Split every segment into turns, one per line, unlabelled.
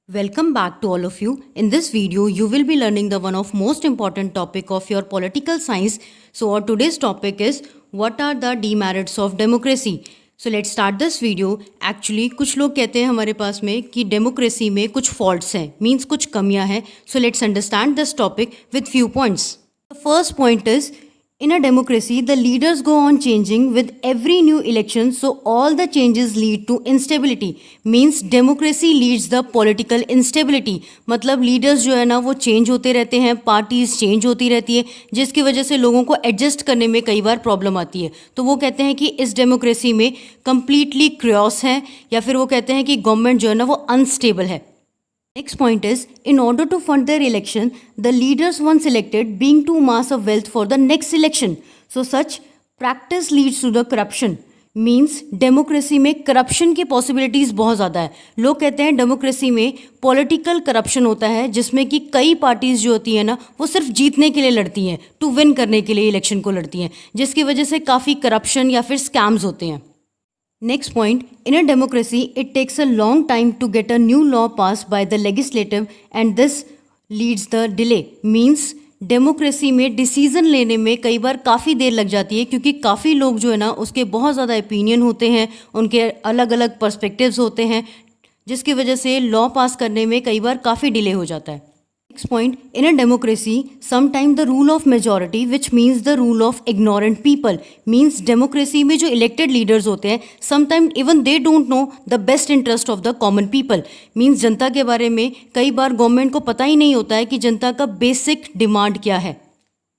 Welcome back to all of you. In this video, you will be learning the one of most important topic of your political science. So our today's topic is what are the demerits of democracy. So let's start this video. Actually कुछ लोग कहते हैं हमारे पास में कि democracy में कुछ faults हैं, मीन्स कुछ कमियां हैं. So let's understand this topic with few points. The first point is in a democracy, the leaders go on changing with every new election, so all the changes lead to instability. Means democracy leads the political instability. मतलब leaders जो है ना वो change होते रहते हैं, parties change होती रहती है, जिसकी वजह से लोगों को adjust करने में कई बार problem आती है. तो वो कहते हैं कि इस democracy में completely chaos है, या फिर वो कहते हैं कि government जो है ना वो unstable है. Next point is, in order to fund their election, the leaders once elected being to amass a wealth for the next election. So such practice leads to the corruption. Means democracy में corruption की possibilities बहुत ज़्यादा है. लोग कहते हैं democracy में political corruption होता है, जिसमें कि कई parties जो होती है ना वो सिर्फ जीतने के लिए लड़ती हैं, to win करने के लिए election को लड़ती हैं, जिसकी वजह से काफ़ी corruption या फिर scams होते हैं. Next point, in a democracy, it takes a long time to get a new law passed by the legislative and this leads the delay. Means democracy में डिसीजन लेने में कई बार काफ़ी देर लग जाती है, क्योंकि काफ़ी लोग जो है ना उसके बहुत ज़्यादा ओपिनियन होते हैं, उनके अलग अलग पर्सपेक्टिव्स होते हैं, जिसकी वजह से लॉ पास करने में कई बार काफ़ी डिले हो जाता है. Next point, in a democracy, sometimes the rule of majority, which means the rule of ignorant people, means democracy में जो elected leaders होते हैं, sometimes even they don't know the best interest of the common people. Means जनता के बारे में कई बार government को पता ही नहीं होता है कि जनता का बेसिक डिमांड क्या है.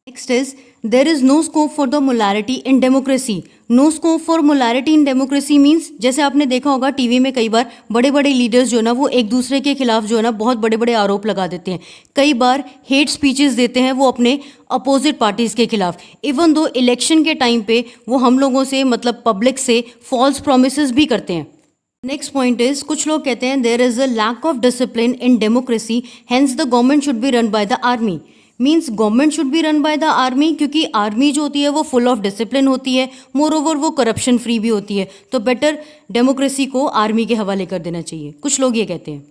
Next is, there is no scope for the molarity in democracy. No scope for molarity in democracy means, जैसे आपने देखा होगा टीवी में कई बार बड़े बड़े लीडर्स जो है ना वो एक दूसरे के खिलाफ जो है ना बहुत बड़े बड़े आरोप लगा देते हैं, कई बार हेट स्पीचेस देते हैं वो अपने अपोजिट पार्टीज़ के खिलाफ. इवन दो इलेक्शन के टाइम पे वो हम लोगों से मतलब पब्लिक से फॉल्स प्रोमिसेस भी करते हैं. नेक्स्ट पॉइंट इज, कुछ लोग कहते हैं there is a lack of discipline in democracy, hence the government should be run by the army. Means government should be run by the army, क्योंकि army जो होती है वो फुल ऑफ डिसिप्लिन होती है, मोर ओवर वो corruption free भी होती है, तो बेटर डेमोक्रेसी को आर्मी के हवाले कर देना चाहिए, कुछ लोग ये कहते हैं.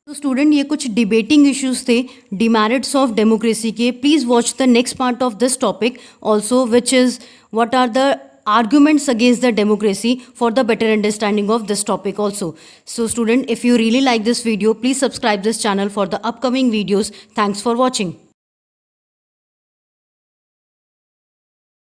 तो स्टूडेंट, ये कुछ डिबेटिंग इश्यूज थे डिमेरिट्स ऑफ डेमोक्रेसी के. Please watch the next part of this topic also, which is what are the arguments against the democracy for the better understanding of this topic also. So student, if you really like this video, please subscribe this channel for the upcoming videos. Thanks for watching.